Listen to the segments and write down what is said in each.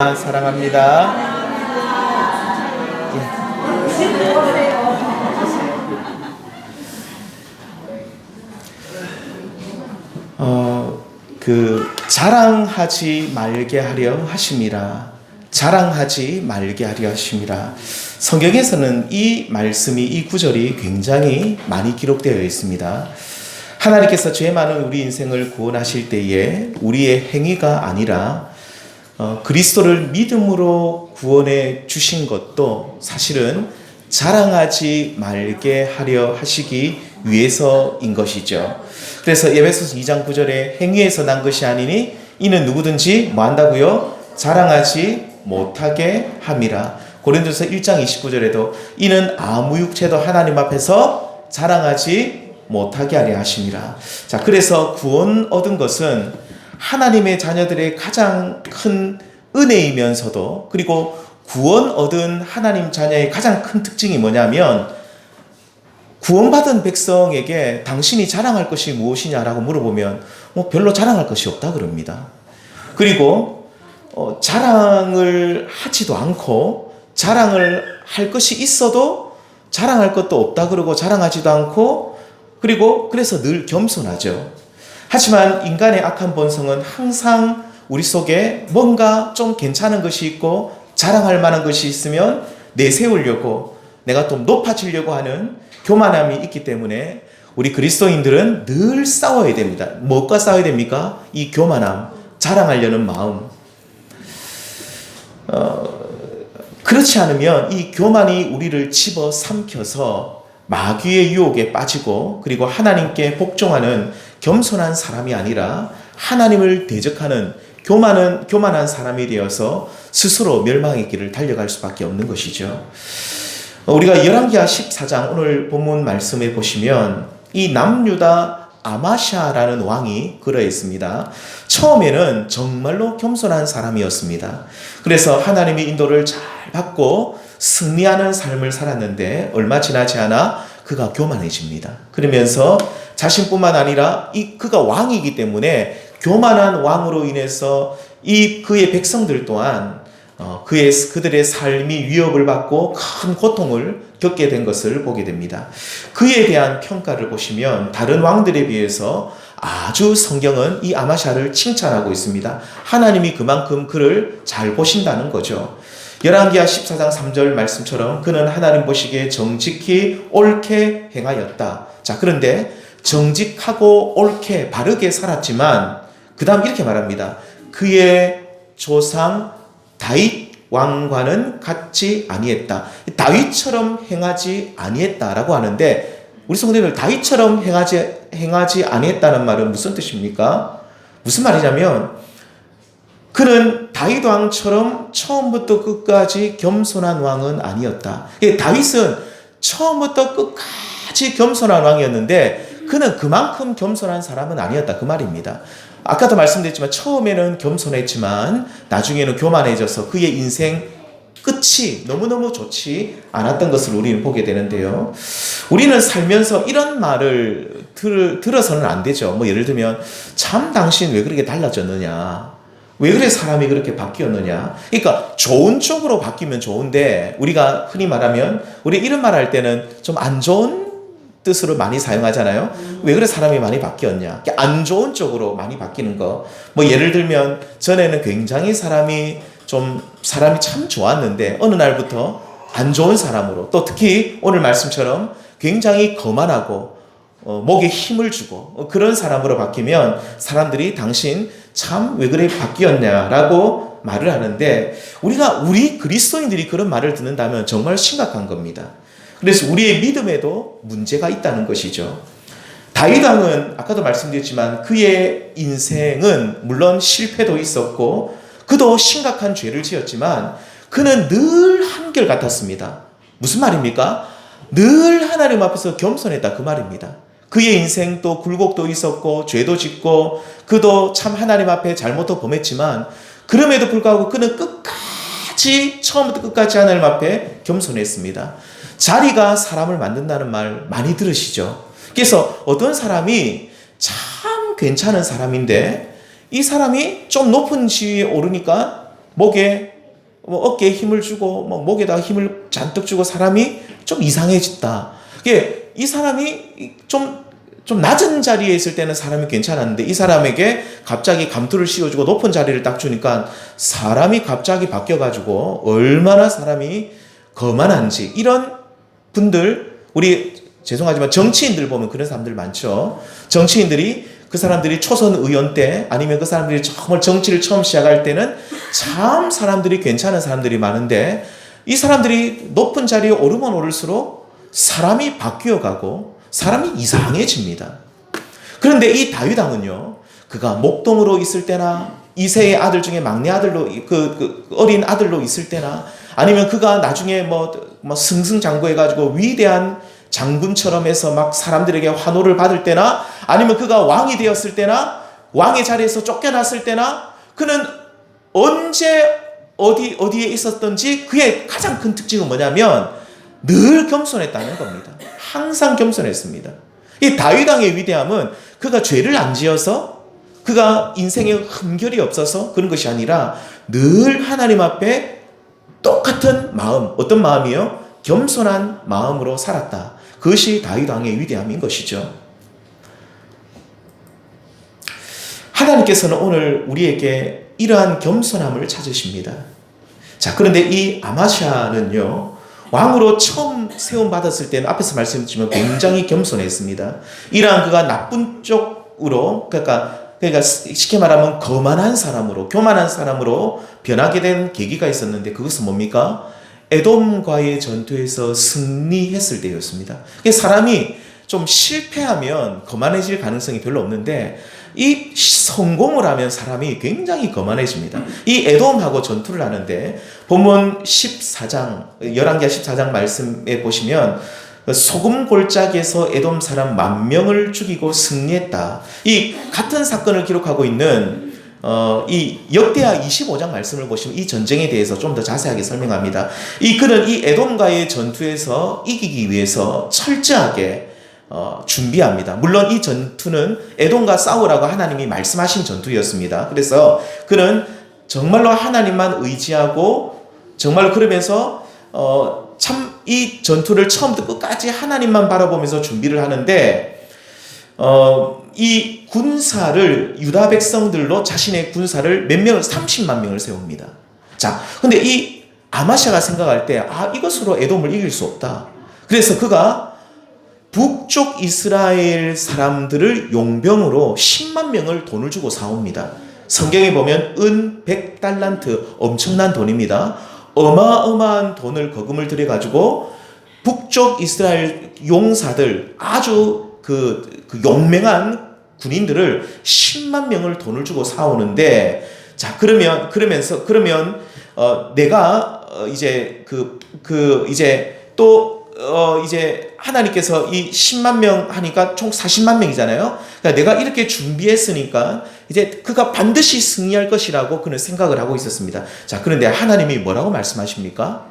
사랑합니다. 자랑하지 말게 하려 하심이라. 자랑하지 말게 하려 하심이라. 성경에서는 이 말씀이, 이 구절이 굉장히 많이 기록되어 있습니다. 하나님께서 죄 많은 우리 인생을 구원하실 때에 우리의 행위가 아니라 그리스도를 믿음으로 구원해 주신 것도 사실은 자랑하지 말게 하려 하시기 위해서인 것이죠. 그래서 에베소서 2장 9절에 행위에서 난 것이 아니니 이는 누구든지 뭐 한다고요? 자랑하지 못하게 함이라. 고린도서 1장 29절에도 이는 아무 육체도 하나님 앞에서 자랑하지 못하게 하려 하심이라. 자, 그래서 구원 얻은 것은 하나님의 자녀들의 가장 큰 은혜이면서도, 그리고 구원 얻은 하나님 자녀의 가장 큰 특징이 뭐냐면, 구원받은 백성에게 당신이 자랑할 것이 무엇이냐라고 물어보면 별로 자랑할 것이 없다 그럽니다. 그리고 자랑을 하지도 않고, 자랑을 할 것이 있어도 자랑할 것도 없다 그러고 자랑하지도 않고, 그리고 그래서 늘 겸손하죠. 하지만 인간의 악한 본성은 항상 우리 속에 뭔가 좀 괜찮은 것이 있고 자랑할 만한 것이 있으면 내세우려고, 내가 좀 높아지려고 하는 교만함이 있기 때문에 우리 그리스도인들은 늘 싸워야 됩니다. 뭐가 싸워야 됩니까? 이 교만함, 자랑하려는 마음. 그렇지 않으면 이 교만이 우리를 집어삼켜서 마귀의 유혹에 빠지고, 그리고 하나님께 복종하는 겸손한 사람이 아니라 하나님을 대적하는 교만한 사람이 되어서 스스로 멸망의 길을 달려갈 수밖에 없는 것이죠. 우리가 열왕기하 14장 오늘 본문 말씀에 보시면 이 남유다 아마샤라는 왕이 그러했습니다. 처음에는 정말로 겸손한 사람이었습니다. 그래서 하나님의 인도를 잘 받고 승리하는 삶을 살았는데 얼마 지나지 않아 그가 교만해집니다. 그러면서 자신뿐만 아니라 그가 왕이기 때문에 교만한 왕으로 인해서 그의 백성들 또한 그들의 삶이 위협을 받고 큰 고통을 겪게 된 것을 보게 됩니다. 그에 대한 평가를 보시면 다른 왕들에 비해서 아주 성경은 이 아마샤를 칭찬하고 있습니다. 하나님이 그만큼 그를 잘 보신다는 거죠. 열왕기하 14장 3절 말씀처럼 그는 하나님 보시기에 정직히 옳게 행하였다. 자, 그런데 정직하고 옳게 바르게 살았지만 그 다음 이렇게 말합니다. 그의 조상 다윗 왕과는 같지 아니했다. 다윗처럼 행하지 아니했다라고 하는데, 우리 성도님들 다윗처럼 행하지 아니했다는 말은 무슨 뜻입니까? 무슨 말이냐면 그는 다윗 왕처럼 처음부터 끝까지 겸손한 왕은 아니었다. 다윗은 처음부터 끝까지 겸손한 왕이었는데 그는 그만큼 겸손한 사람은 아니었다, 그 말입니다. 아까도 말씀드렸지만 처음에는 겸손했지만 나중에는 교만해져서 그의 인생 끝이 너무너무 좋지 않았던 것을 우리는 보게 되는데요. 우리는 살면서 이런 말을 들어서는 안 되죠. 예를 들면 참 당신 왜 그렇게 달라졌느냐, 왜 그래 사람이 그렇게 바뀌었느냐. 그러니까 좋은 쪽으로 바뀌면 좋은데, 우리가 흔히 말하면 우리 이런 말 할 때는 좀 안 좋은 뜻으로 많이 사용하잖아요. 왜 그래 사람이 많이 바뀌었냐, 안 좋은 쪽으로 많이 바뀌는 거. 예를 들면 전에는 굉장히 사람이 참 좋았는데 어느 날부터 안 좋은 사람으로, 또 특히 오늘 말씀처럼 굉장히 거만하고 목에 힘을 주고 그런 사람으로 바뀌면 사람들이 당신 참 왜 그래 바뀌었냐라고 말을 하는데, 우리 그리스도인들이 그런 말을 듣는다면 정말 심각한 겁니다. 그래서 우리의 믿음에도 문제가 있다는 것이죠. 다윗 왕은 아까도 말씀드렸지만 그의 인생은 물론 실패도 있었고 그도 심각한 죄를 지었지만 그는 늘 한결같았습니다. 무슨 말입니까? 늘 하나님 앞에서 겸손했다, 그 말입니다. 그의 인생도 굴곡도 있었고 죄도 짓고 그도 참 하나님 앞에 잘못도 범했지만 그럼에도 불구하고 그는 끝까지, 처음부터 끝까지 하나님 앞에 겸손했습니다. 자리가 사람을 만든다는 말 많이 들으시죠? 그래서 어떤 사람이 참 괜찮은 사람인데 이 사람이 좀 높은 지위에 오르니까 목에 어깨에 힘을 주고 목에다가 힘을 잔뜩 주고 사람이 좀 이상해졌다. 이게 이 사람이 좀 낮은 자리에 있을 때는 사람이 괜찮았는데 이 사람에게 갑자기 감투를 씌워주고 높은 자리를 딱 주니까 사람이 갑자기 바뀌어가지고 얼마나 사람이 거만한지. 이런 분들, 우리 죄송하지만 정치인들 보면 그런 사람들 많죠. 정치인들이 그 사람들이 초선 의원 때 아니면 그 사람들이 정말 정치를 처음 시작할 때는 참 사람들이 괜찮은 사람들이 많은데 이 사람들이 높은 자리에 오르면 오를수록 사람이 바뀌어가고 사람이 이상해집니다. 그런데 이 다윗 왕은요, 그가 목동으로 있을 때나 이세의 아들 중에 막내 아들로 그 어린 아들로 있을 때나 아니면 그가 나중에 승승장구해가지고 위대한 장군처럼 해서 막 사람들에게 환호를 받을 때나 아니면 그가 왕이 되었을 때나 왕의 자리에서 쫓겨났을 때나 그는 언제 어디에 있었던지 그의 가장 큰 특징은 뭐냐면 늘 겸손했다는 겁니다. 항상 겸손했습니다. 이 다윗 왕의 위대함은 그가 죄를 안 지어서 그가 인생에 흠결이 없어서 그런 것이 아니라 늘 하나님 앞에 똑같은 마음, 어떤 마음이요? 겸손한 마음으로 살았다. 그것이 다윗 왕의 위대함인 것이죠. 하나님께서는 오늘 우리에게 이러한 겸손함을 찾으십니다. 자, 그런데 이 아마샤는요, 왕으로 처음 세움받았을 때는 앞에서 말씀드렸지만 굉장히 겸손했습니다. 이러한 그가 나쁜 쪽으로, 그러니까 쉽게 말하면 거만한 사람으로, 교만한 사람으로 변하게 된 계기가 있었는데 그것은 뭡니까? 에돔과의 전투에서 승리했을 때였습니다. 사람이 좀 실패하면 거만해질 가능성이 별로 없는데 이 성공을 하면 사람이 굉장히 거만해집니다. 이 에돔하고 전투를 하는데 본문 14장, 11개 14장 말씀에 보시면 소금 골짜기에서 에돔 사람 10,000명을 죽이고 승리했다. 이 같은 사건을 기록하고 있는 이 역대하 25장 말씀을 보시면 이 전쟁에 대해서 좀 더 자세하게 설명합니다. 그는 이 에돔과의 전투에서 이기기 위해서 철저하게 준비합니다. 물론 이 전투는 에돔과 싸우라고 하나님이 말씀하신 전투였습니다. 그래서 그는 정말로 하나님만 의지하고 정말 그러면서 참 이 전투를 처음부터 끝까지 하나님만 바라보면서 준비를 하는데 이 군사를 유다 백성들로 자신의 군사를 몇 명을 30만 명을 세웁니다. 자, 근데 이 아마샤가 생각할 때 이것으로 에돔을 이길 수 없다. 그래서 그가 북쪽 이스라엘 사람들을 용병으로 10만 명을 돈을 주고 사옵니다. 성경에 보면 은 100달란트, 엄청난 돈입니다. 어마어마한 돈을 거금을 들여가지고 북쪽 이스라엘 용사들, 아주 그 용맹한 군인들을 10만 명을 돈을 주고 사오는데, 자, 그러면 내가 이제 이제 또 이제 하나님께서 이 10만 명 하니까 총 40만 명이잖아요. 그러니까 내가 이렇게 준비했으니까 이제 그가 반드시 승리할 것이라고 그는 생각을 하고 있었습니다. 자, 그런데 하나님이 뭐라고 말씀하십니까?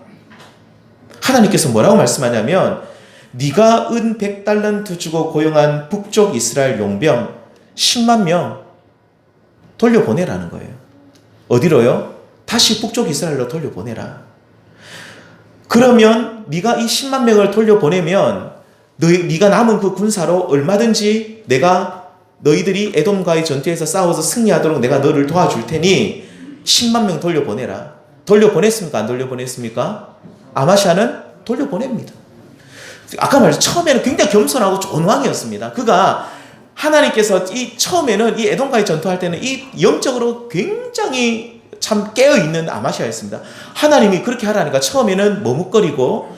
하나님께서 뭐라고 말씀하냐면 네가 은 100달란트 주고 고용한 북쪽 이스라엘 용병 10만 명 돌려보내라는 거예요. 어디로요? 다시 북쪽 이스라엘로 돌려보내라. 그러면 네가 이 10만 명을 돌려보내면 네가 남은 그 군사로 얼마든지 내가 너희들이 에돔과의 전투에서 싸워서 승리하도록 내가 너를 도와줄 테니 10만 명 돌려보내라. 돌려보냈습니까? 안 돌려보냈습니까? 아마샤는 돌려보냅니다. 아까 말했죠. 처음에는 굉장히 겸손하고 좋은 왕이었습니다. 그가 하나님께서 처음에는 이 에돔과의 전투할 때는 이 영적으로 굉장히 참 깨어있는 아마샤였습니다. 하나님이 그렇게 하라니까 처음에는 머뭇거리고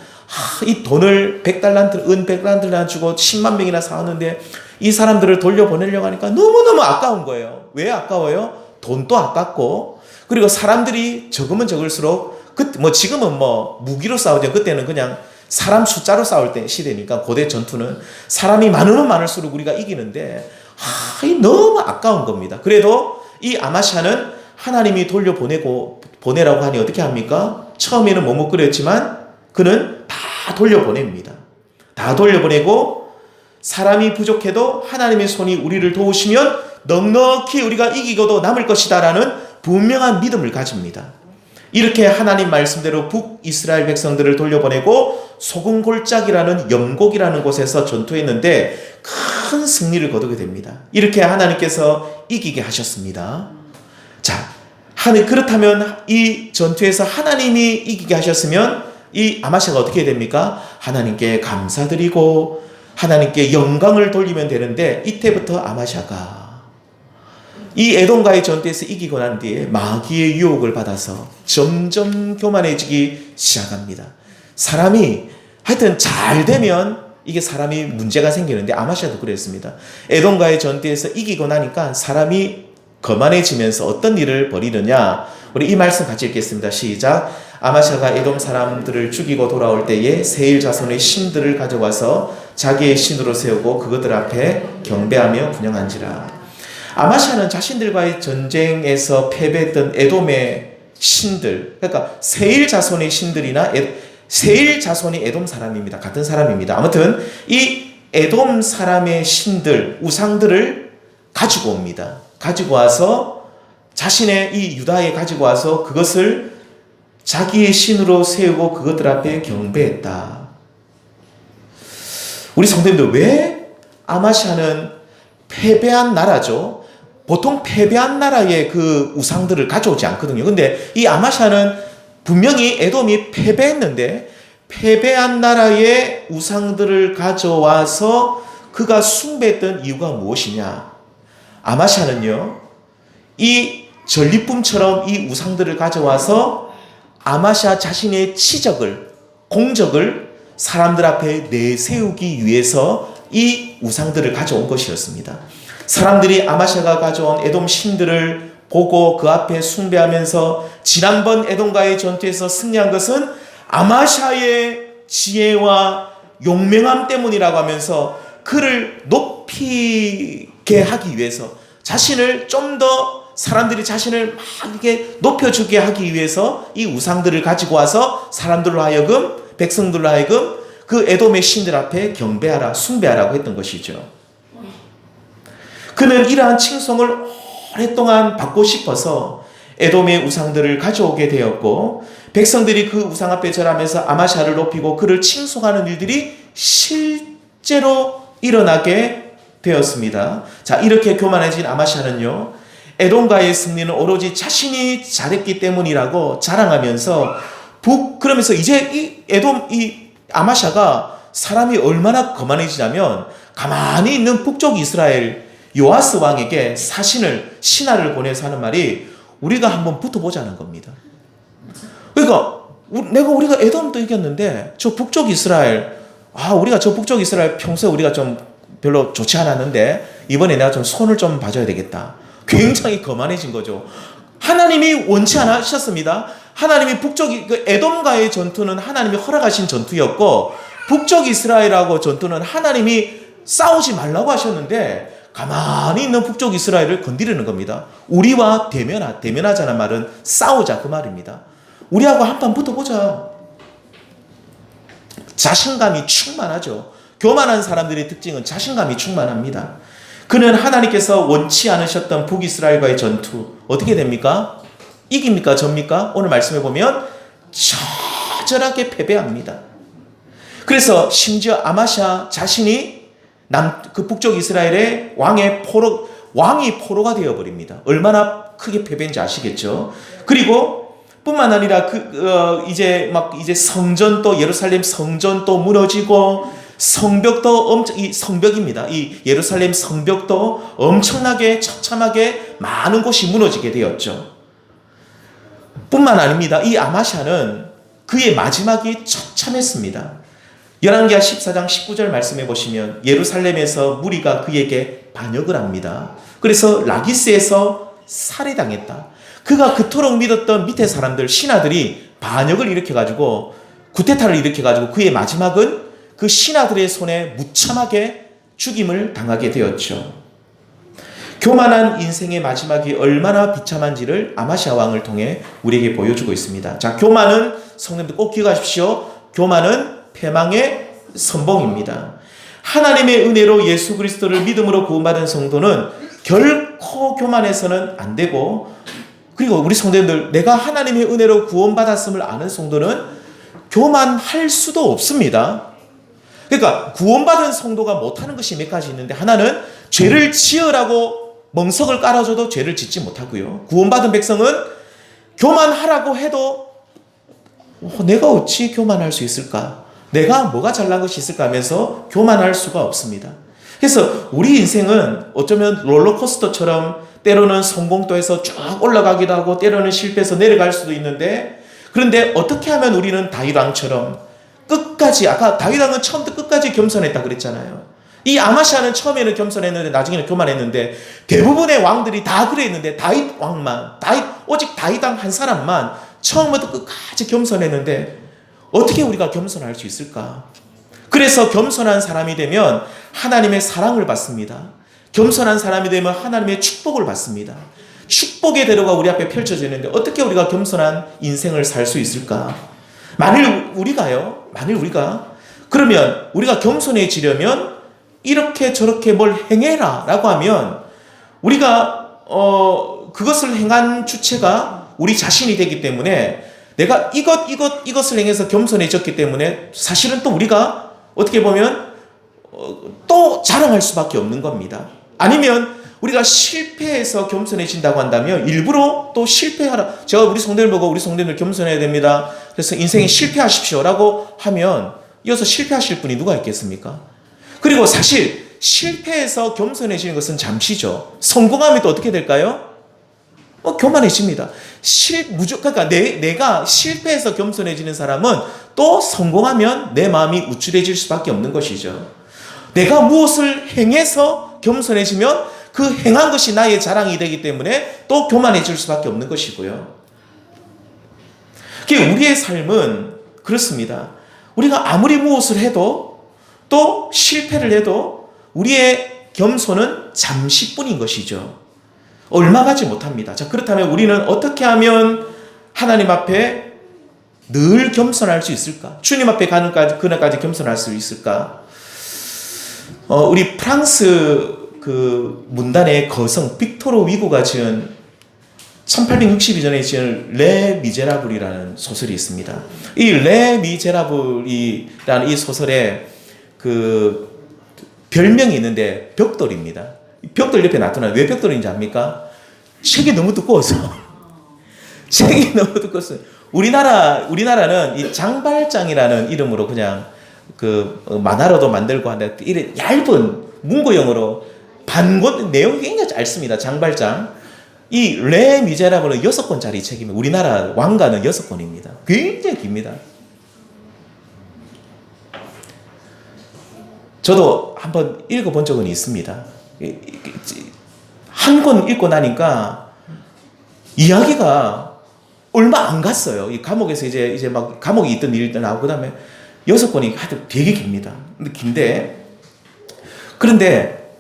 이 돈을 100달란트, 은 100달란트를 주고 10만 명이나 사왔는데 이 사람들을 돌려보내려고 하니까 너무너무 아까운 거예요. 왜 아까워요? 돈도 아깝고 그리고 사람들이 적으면 적을수록 지금은 무기로 싸우죠. 그때는 그냥 사람 숫자로 싸울 때 시대니까 고대 전투는 사람이 많으면 많을수록 우리가 이기는데 너무 아까운 겁니다. 그래도 이 아마샤는 하나님이 보내라고 하니 어떻게 합니까? 처음에는 머뭇거렸지만 그는 다 돌려보냅니다. 다 돌려보내고 사람이 부족해도 하나님의 손이 우리를 도우시면 넉넉히 우리가 이기고도 남을 것이다 라는 분명한 믿음을 가집니다. 이렇게 하나님 말씀대로 북이스라엘 백성들을 돌려보내고 소금골짜기라는 염곡이라는 곳에서 전투했는데 큰 승리를 거두게 됩니다. 이렇게 하나님께서 이기게 하셨습니다. 자, 그렇다면 이 전투에서 하나님이 이기게 하셨으면 이 아마샤가 어떻게 됩니까? 하나님께 감사드리고 하나님께 영광을 돌리면 되는데, 이때부터 아마샤가 이 에돔과의 전투에서 이기고 난 뒤에 마귀의 유혹을 받아서 점점 교만해지기 시작합니다. 사람이 하여튼 잘 되면 이게 사람이 문제가 생기는데 아마샤도 그랬습니다. 에돔과의 전투에서 이기고 나니까 사람이 거만해지면서 어떤 일을 벌이느냐, 우리 이 말씀 같이 읽겠습니다. 시작. 아마샤가 에돔 사람들을 죽이고 돌아올 때에 세일 자손의 신들을 가져와서 자기의 신으로 세우고 그것들 앞에 경배하며 분향한지라. 아마샤는 자신들과의 전쟁에서 패배했던 에돔의 신들, 그러니까 세일 자손의 신들이나 세일 자손이 에돔 사람입니다. 같은 사람입니다. 아무튼 이 에돔 사람의 신들, 우상들을 가지고 옵니다. 가지고 와서 자신의 이 유다에 가지고 와서 그것을 자기의 신으로 세우고 그것들 앞에 경배했다. 우리 성도님들, 왜 아마샤는 패배한 나라죠? 보통 패배한 나라의 그 우상들을 가져오지 않거든요. 근데 이 아마샤는 분명히 에돔이 패배했는데 패배한 나라의 우상들을 가져와서 그가 숭배했던 이유가 무엇이냐? 아마샤는요, 이 전리품처럼 이 우상들을 가져와서 아마샤 자신의 치적을, 공적을 사람들 앞에 내세우기 위해서 이 우상들을 가져온 것이었습니다. 사람들이 아마샤가 가져온 에돔 신들을 보고 그 앞에 숭배하면서 지난번 에돔과의 전투에서 승리한 것은 아마샤의 지혜와 용맹함 때문이라고 하면서 그를 높이게 하기 위해서, 자신을 좀 더 사람들이 자신을 막 이렇게 높여주게 하기 위해서 이 우상들을 가지고 와서 사람들로 하여금, 백성들로 하여금 그 에돔의 신들 앞에 경배하라, 숭배하라고 했던 것이죠. 그는 이러한 칭송을 오랫동안 받고 싶어서 에돔의 우상들을 가져오게 되었고, 백성들이 그 우상 앞에 절하면서 아마샤를 높이고 그를 칭송하는 일들이 실제로 일어나게 되었습니다. 자, 이렇게 교만해진 아마샤는요, 에돔과의 승리는 오로지 자신이 잘했기 때문이라고 자랑하면서 그러면서 이제 이 아마샤가 사람이 얼마나 거만해지냐면, 가만히 있는 북쪽 이스라엘 요아스 왕에게 신하를 보내서 하는 말이, 우리가 한번 붙어보자는 겁니다. 그러니까 우리가 에돔도 이겼는데 저 북쪽 이스라엘, 우리가 저 북쪽 이스라엘 평소에 우리가 좀 별로 좋지 않았는데 이번에 내가 좀 손을 좀 봐줘야 되겠다. 굉장히 거만해진 거죠. 하나님이 원치 않으셨습니다. 하나님이 에돔과의 전투는 하나님이 허락하신 전투였고, 북쪽 이스라엘하고 전투는 하나님이 싸우지 말라고 하셨는데 가만히 있는 북쪽 이스라엘을 건드리는 겁니다. 우리와 대면하자는 말은 싸우자, 그 말입니다. 우리하고 한판 붙어보자. 자신감이 충만하죠. 교만한 사람들의 특징은 자신감이 충만합니다. 그는 하나님께서 원치 않으셨던 북이스라엘과의 전투 어떻게 됩니까? 이깁니까? 접니까? 오늘 말씀해 보면 처절하게 패배합니다. 그래서 심지어 아마샤 자신이 그 북쪽 이스라엘의 왕이 포로가 되어버립니다. 얼마나 크게 패배인지 아시겠죠? 그리고 뿐만 아니라 이제 성전도, 예루살렘 성전도 무너지고, 성벽입니다. 이 예루살렘 성벽도 엄청나게 처참하게 많은 곳이 무너지게 되었죠. 뿐만 아닙니다. 이 아마샤는 그의 마지막이 처참했습니다. 열왕기하 14장 19절 말씀해 보시면 예루살렘에서 무리가 그에게 반역을 합니다. 그래서 라기스에서 살해당했다. 그가 그토록 믿었던 밑에 사람들, 신하들이 반역을 일으켜가지고, 구테타를 일으켜가지고 그의 마지막은 그 신하들의 손에 무참하게 죽임을 당하게 되었죠. 교만한 인생의 마지막이 얼마나 비참한지를 아마샤 왕을 통해 우리에게 보여주고 있습니다. 자, 교만은, 성도님들 꼭 기억하십시오. 교만은 패망의 선봉입니다. 하나님의 은혜로 예수 그리스도를 믿음으로 구원받은 성도는 결코 교만해서는 안 되고, 그리고 우리 성도님들, 내가 하나님의 은혜로 구원받았음을 아는 성도는 교만할 수도 없습니다. 그러니까 구원받은 성도가 못하는 것이 몇 가지 있는데, 하나는 죄를 지으라고 멍석을 깔아줘도 죄를 짓지 못하고요. 구원받은 백성은 교만하라고 해도 내가 어찌 교만할 수 있을까? 내가 뭐가 잘난 것이 있을까 하면서 교만할 수가 없습니다. 그래서 우리 인생은 어쩌면 롤러코스터처럼 때로는 성공도에서 쭉 올라가기도 하고 때로는 실패해서 내려갈 수도 있는데, 그런데 어떻게 하면 우리는 다윗왕처럼 끝까지, 아까 다윗왕은 처음부터 끝까지 겸손했다 그랬잖아요. 이 아마시아는 처음에는 겸손했는데 나중에는 교만했는데, 대부분의 왕들이 다 그랬는데 오직 다윗왕 한 사람만 처음부터 끝까지 겸손했는데, 어떻게 우리가 겸손할 수 있을까? 그래서 겸손한 사람이 되면 하나님의 사랑을 받습니다. 겸손한 사람이 되면 하나님의 축복을 받습니다. 축복의 대로가 우리 앞에 펼쳐지는데 어떻게 우리가 겸손한 인생을 살 수 있을까? 만일 우리가 그러면 우리가 겸손해지려면 이렇게 저렇게 뭘 행해라 라고 하면, 우리가 그것을 행한 주체가 우리 자신이 되기 때문에, 내가 이것을 행해서 겸손해졌기 때문에 사실은 또 우리가 어떻게 보면 또 자랑할 수밖에 없는 겁니다. 아니면 우리가 실패해서 겸손해진다고 한다면 일부러 또 실패하라. 제가 우리 성도들 보고 우리 성도들 겸손해야 됩니다. 그래서 인생에 실패하십시오 라고 하면 이어서 실패하실 분이 누가 있겠습니까? 그리고 사실 실패해서 겸손해지는 것은 잠시죠. 성공하면 또 어떻게 될까요? 교만해집니다. 그러니까 내가 실패해서 겸손해지는 사람은 또 성공하면 내 마음이 우쭐해질 수밖에 없는 것이죠. 내가 무엇을 행해서 겸손해지면 그 행한 것이 나의 자랑이 되기 때문에 또 교만해질 수밖에 없는 것이고요. 우리의 삶은 그렇습니다. 우리가 아무리 무엇을 해도 또 실패를 해도 우리의 겸손은 잠시뿐인 것이죠. 얼마 가지 못합니다. 자, 그렇다면 우리는 어떻게 하면 하나님 앞에 늘 겸손할 수 있을까? 주님 앞에 가는 그날까지 겸손할 수 있을까? 우리 프랑스 그 문단의 거성 빅토르 위고가 지은 1862년에 지은 레 미제라블이라는 소설이 있습니다. 이 레 미제라블이라는 이 소설에 그 별명이 있는데 벽돌입니다. 벽돌 옆에 나타나요. 왜 벽돌인지 압니까? 책이 너무 두꺼워서. 책이 너무 두꺼워서. 우리나라는 이 장발장이라는 이름으로 그냥 그 만화로도 만들고 하는데, 이런 얇은 문고용으로 반권, 내용이 굉장히 짧습니다. 장발장. 이 레 미제라블은 6권짜리 책입니다. 우리나라 왕가는 6권입니다. 굉장히 깁니다. 저도 한번 읽어본 적은 있습니다. 한 권 읽고 나니까 이야기가 얼마 안 갔어요. 이 감옥에서 이제 막 감옥에 있던 일들 나오고, 그 다음에 6권이 하여튼 되게 깁니다. 그런데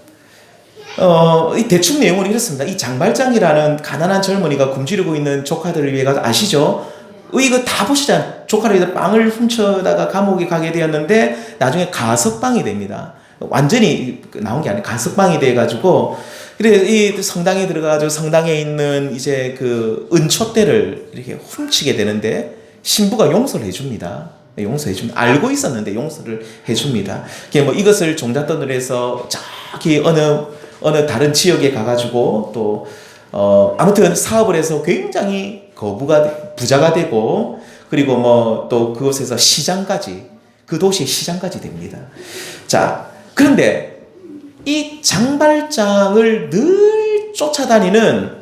이 대충 내용은 이렇습니다. 이 장발장이라는 가난한 젊은이가 굶주리고 있는 조카들을 위해 가서, 아시죠? 이거 다 보시잖아요. 조카를 빵을 훔쳐다가 감옥에 가게 되었는데 나중에 가석방이 됩니다. 완전히 나온 게 아니라 가석방이 돼가지고, 그래 이 성당에 들어가가지고 성당에 있는 이제 그 은촛대를 이렇게 훔치게 되는데 신부가 용서를 해줍니다. 용서해줍니다. 알고 있었는데 용서를 해줍니다. 뭐 이것을 종잣돈으로 해서 저기 어느 다른 지역에 가가지고 또 아무튼 사업을 해서 굉장히 부자가 되고, 그리고 뭐 또 그곳에서 그 도시의 시장까지 됩니다. 자, 그런데 이 장발장을 늘 쫓아다니는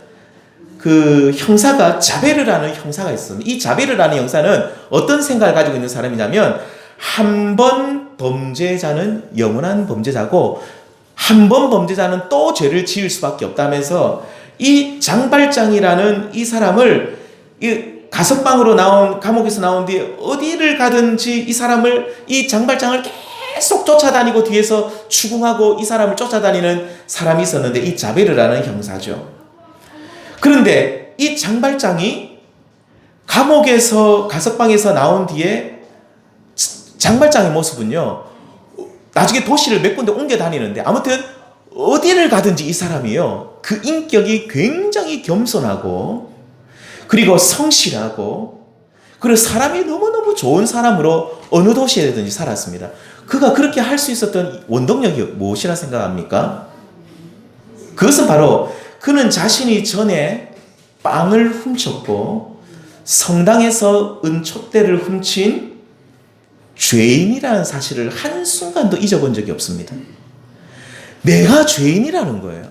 그 형사가 자베르라는 형사가 있습니다. 이 자베르라는 형사는 어떤 생각을 가지고 있는 사람이냐면, 한 번 범죄자는 영원한 범죄자고 한 번 범죄자는 또 죄를 지을 수밖에 없다면서, 이 장발장이라는 이 사람을 가석방으로 감옥에서 나온 뒤에 어디를 가든지 이 장발장을 계속 쫓아다니고 뒤에서 추궁하고 이 사람을 쫓아다니는 사람이 있었는데, 이 자베르라는 형사죠. 그런데 이 장발장이 가석방에서 나온 뒤에 장발장의 모습은요, 나중에 도시를 몇 군데 옮겨 다니는데, 아무튼 어디를 가든지 이 사람이요, 그 인격이 굉장히 겸손하고 그리고 성실하고, 그리고 사람이 너무너무 좋은 사람으로 어느 도시에든지 살았습니다. 그가 그렇게 할 수 있었던 원동력이 무엇이라 생각합니까? 그것은 바로 그는 자신이 전에 빵을 훔쳤고 성당에서 은촛대를 훔친 죄인이라는 사실을 한순간도 잊어본 적이 없습니다. 내가 죄인이라는 거예요.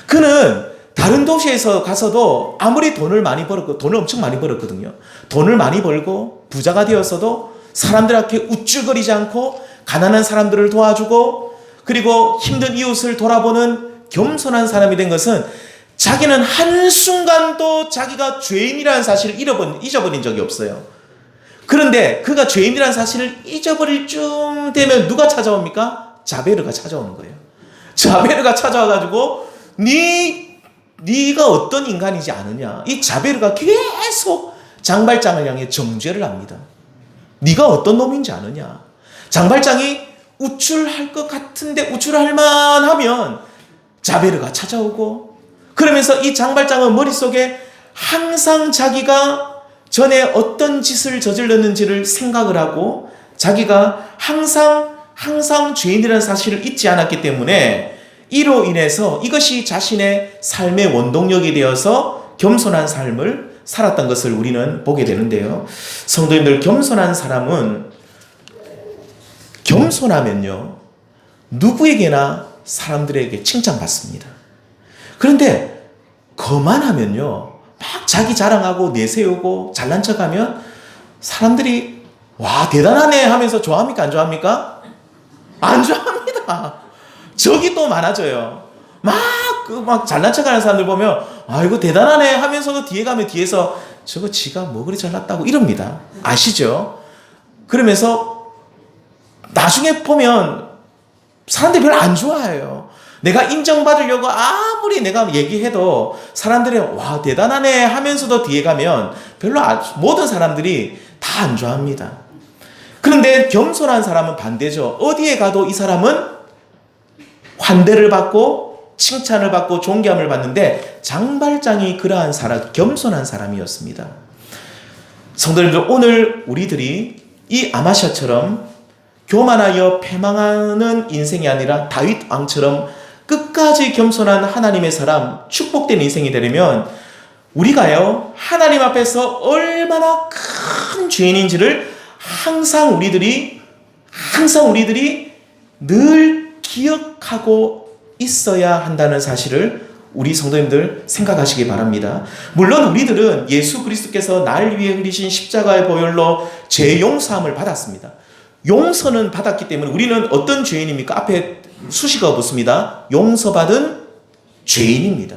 그는 다른 도시에서 가서도 아무리 돈을 많이 벌었고, 돈을 엄청 많이 벌었거든요. 돈을 많이 벌고 부자가 되었어도 사람들 앞에 우쭐거리지 않고 가난한 사람들을 도와주고, 그리고 힘든 이웃을 돌아보는 겸손한 사람이 된 것은 자기는 한순간도 자기가 죄인이라는 사실을 잊어버린 적이 없어요. 그런데 그가 죄인이라는 사실을 잊어버릴 쯤 되면 누가 찾아옵니까? 자베르가 찾아오는 거예요. 자베르가 찾아와가지고 네가 어떤 인간이지 않느냐. 이 자베르가 계속 장발장을 향해 정죄를 합니다. 네가 어떤 놈인지 아느냐. 장발장이 우쭐할 것 같은데 우쭐할 만하면 자베르가 찾아오고, 그러면서 이 장발장은 머릿속에 항상 자기가 전에 어떤 짓을 저질렀는지를 생각을 하고, 자기가 항상 죄인이라는 사실을 잊지 않았기 때문에 이로 인해서 이것이 자신의 삶의 원동력이 되어서 겸손한 삶을 살았던 것을 우리는 보게 되는데요. 성도님들, 겸손하면요 누구에게나 사람들에게 칭찬받습니다. 그런데 거만하면요 막 자기 자랑하고 내세우고 잘난 척하면 사람들이 와 대단하네 하면서 좋아합니까? 안 좋아합니까? 안 좋아합니다. 적이 또 많아져요. 막 잘난 척하는 사람들 보면 아이고 대단하네 하면서도 뒤에 가면 뒤에서 저거 지가 뭐 그리 잘났다고 이럽니다. 아시죠? 그러면서 나중에 보면 사람들이 별로 안 좋아해요. 내가 인정받으려고 아무리 내가 얘기해도 사람들이 와 대단하네 하면서도 뒤에 가면 별로 모든 사람들이 다 안 좋아합니다. 그런데 겸손한 사람은 반대죠. 어디에 가도 이 사람은 환대를 받고 칭찬을 받고 존경을 받는데, 장발장이 그러한 겸손한 사람이었습니다. 성도님들, 오늘 우리들이 이 아마샤처럼 교만하여 패망하는 인생이 아니라 다윗 왕처럼 끝까지 겸손한 하나님의 사람, 축복된 인생이 되려면 우리가요 하나님 앞에서 얼마나 큰 죄인인지를 항상 우리들이 늘 기억하고 있어야 한다는 사실을 우리 성도님들 생각하시기 바랍니다. 물론 우리들은 예수 그리스도께서 날 위해 흘리신 십자가의 보혈로 죄 용서함을 받았습니다. 용서는 받았기 때문에 우리는 어떤 죄인입니까? 앞에 수식어가 붙습니다. 용서받은 죄인입니다.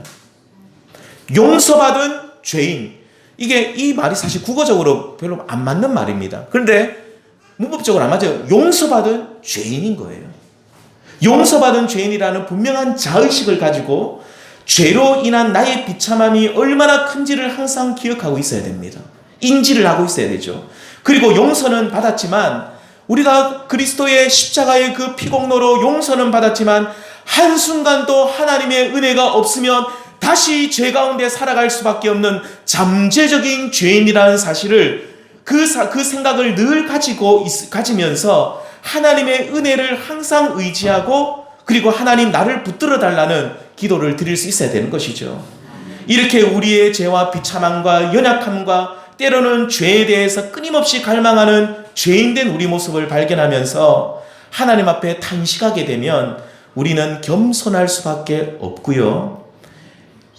용서받은 죄인. 이 말이 사실 국어적으로 별로 안 맞는 말입니다. 그런데 문법적으로 안 맞아요. 용서받은 죄인인 거예요. 용서받은 죄인이라는 분명한 자의식을 가지고 죄로 인한 나의 비참함이 얼마나 큰지를 항상 기억하고 있어야 됩니다. 인지를 하고 있어야 되죠. 그리고 용서는 받았지만, 우리가 그리스도의 십자가의 그 피공로로 용서는 받았지만 한순간도 하나님의 은혜가 없으면 다시 죄 가운데 살아갈 수밖에 없는 잠재적인 죄인이라는 사실을 그 생각을 늘 가지면서 하나님의 은혜를 항상 의지하고, 그리고 하나님 나를 붙들어 달라는 기도를 드릴 수 있어야 되는 것이죠. 이렇게 우리의 죄와 비참함과 연약함과 때로는 죄에 대해서 끊임없이 갈망하는 죄인된 우리 모습을 발견하면서 하나님 앞에 탄식하게 되면 우리는 겸손할 수밖에 없고요.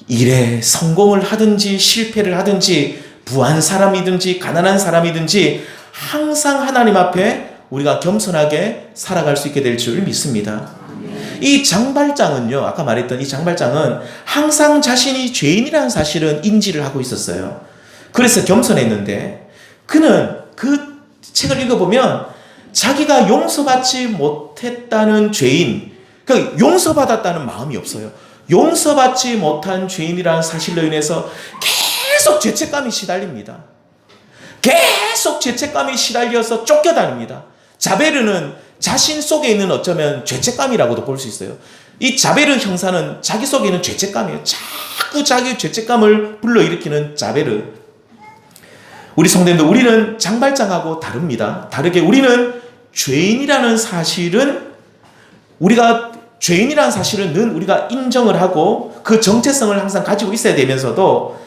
일에 성공을 하든지 실패를 하든지 부한 사람이든지 가난한 사람이든지 항상 하나님 앞에 우리가 겸손하게 살아갈 수 있게 될 줄 믿습니다. 이 장발장은요, 아까 말했던 이 장발장은 항상 자신이 죄인이라는 사실은 인지를 하고 있었어요. 그래서 겸손했는데, 그는 그 책을 읽어보면 자기가 용서받지 못했다는 죄인, 그러니까 용서받았다는 마음이 없어요. 용서받지 못한 죄인이라는 사실로 인해서 계속 죄책감이 시달립니다. 계속 죄책감이 시달려서 쫓겨다닙니다. 자베르는 자신 속에 있는 어쩌면 죄책감이라고도 볼 수 있어요. 이 자베르 형사는 자기 속에 있는 죄책감이에요. 자꾸 자기 죄책감을 불러일으키는 자베르. 우리 성도님들, 우리는 장발장하고 다릅니다. 다르게 우리는 죄인이라는 사실은 늘 우리가 인정을 하고 그 정체성을 항상 가지고 있어야 되면서도,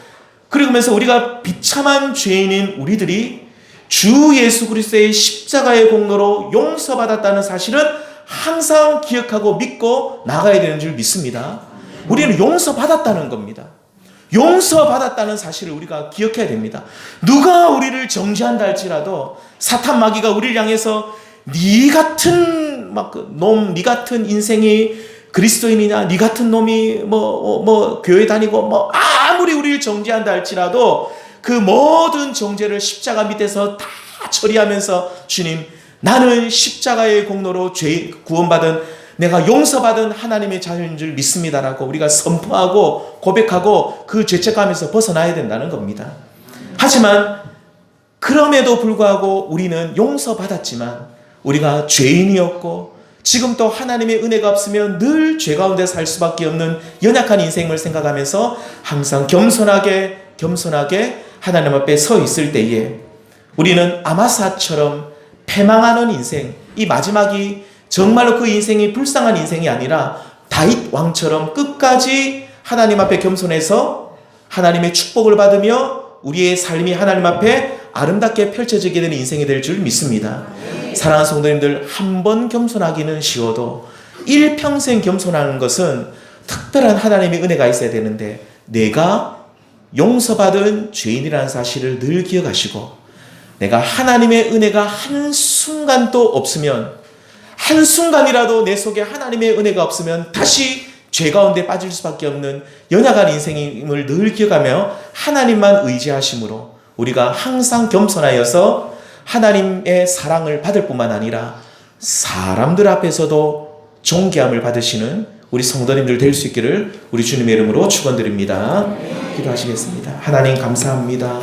그러면서 우리가 비참한 죄인인 우리들이 주 예수 그리스도의 십자가의 공로로 용서받았다는 사실은 항상 기억하고 믿고 나가야 되는 줄 믿습니다. 우리는 용서받았다는 겁니다. 용서받았다는 사실을 우리가 기억해야 됩니다. 누가 우리를 정죄한다 할지라도 사탄 마귀가 우리를 향해서 네 같은 네 같은 인생이 그리스도인이냐, 네 같은 놈이 교회 다니고 아무리 우리를 정죄한다 할지라도 그 모든 정죄를 십자가 밑에서 다 처리하면서, 주님, 나는 십자가의 공로로 구원받은, 내가 용서받은 하나님의 자녀인 줄 믿습니다라고 우리가 선포하고 고백하고 그 죄책감에서 벗어나야 된다는 겁니다. 하지만 그럼에도 불구하고 우리는 용서받았지만 우리가 죄인이었고 지금 또 하나님의 은혜가 없으면 늘 죄 가운데 살 수밖에 없는 연약한 인생을 생각하면서 항상 겸손하게 하나님 앞에 서 있을 때에 우리는 아마사처럼 패망하는 인생, 이 마지막이 정말로 그 인생이 불쌍한 인생이 아니라 다윗 왕처럼 끝까지 하나님 앞에 겸손해서 하나님의 축복을 받으며 우리의 삶이 하나님 앞에 아름답게 펼쳐지게 되는 인생이 될 줄 믿습니다. 사랑하는 성도님들, 한 번 겸손하기는 쉬워도 일평생 겸손하는 것은 특별한 하나님의 은혜가 있어야 되는데, 내가 용서받은 죄인이라는 사실을 늘 기억하시고, 내가 하나님의 은혜가 한순간도 없으면, 한순간이라도 내 속에 하나님의 은혜가 없으면 다시 죄 가운데 빠질 수밖에 없는 연약한 인생임을 늘 기억하며 하나님만 의지하심으로 우리가 항상 겸손하여서 하나님의 사랑을 받을 뿐만 아니라 사람들 앞에서도 존귀함을 받으시는 우리 성도님들 될 수 있기를 우리 주님의 이름으로 축원드립니다. 기도하시겠습니다. 하나님 감사합니다.